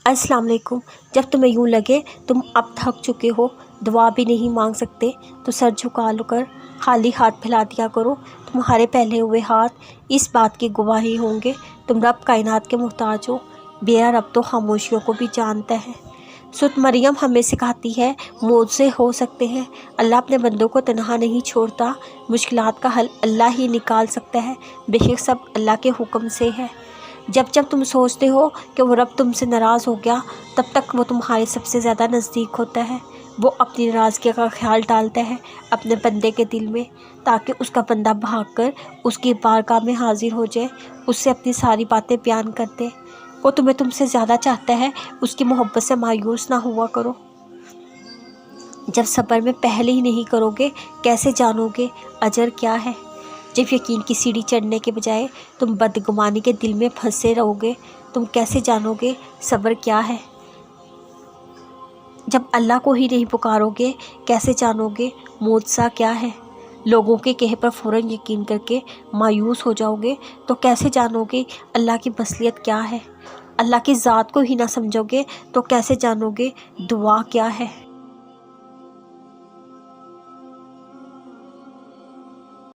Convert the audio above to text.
अस्सलाम वालेकुम। जब तुम्हें यूँ लगे तुम अब थक चुके हो, दुआ भी नहीं मांग सकते, तो सर झुका कर खाली हाथ फैला दिया करो। तुम्हारे फैले हुए हाथ इस बात की गवाही होंगे तुम रब कायनात के मोहताज हो। मेरा रब तो खामोशियों को भी जानता है। सुत मरियम हमें सिखाती है मौत से हो सकते हैं। अल्लाह अपने बंदों को तनहा नहीं छोड़ता। मुश्किलात का हल अल्लाह ही निकाल सकता है। बेशक सब अल्लाह के हुक्म से है। जब जब तुम सोचते हो कि वो रब तुमसे नाराज़ हो गया, तब तक वो तुम्हारे सबसे ज़्यादा नज़दीक होता है। वो अपनी नाराज़गी का ख्याल डालता है अपने बंदे के दिल में, ताकि उसका बंदा भागकर उसकी बारगाह में हाजिर हो जाए, उससे अपनी सारी बातें बयान कर दे। वो तुम्हें तुमसे ज़्यादा चाहता है। उसकी मोहब्बत से मायूस ना हुआ करो। जब सब्र में पहले ही नहीं करोगे, कैसे जानोगे अजर क्या है? जब यकीन की सीढ़ी चढ़ने के बजाय तुम बदगुमानी के दिल में फंसे रहोगे, तुम कैसे जानोगे सब्र क्या है? जब अल्लाह को ही नहीं पुकारोगे, कैसे जानोगे मौत सा क्या है? लोगों के कहे पर फ़ौरन यकीन करके मायूस हो जाओगे, तो कैसे जानोगे अल्लाह की बसलियत क्या है? अल्लाह की ज़ात को ही ना समझोगे, तो कैसे जानोगे दुआ क्या है?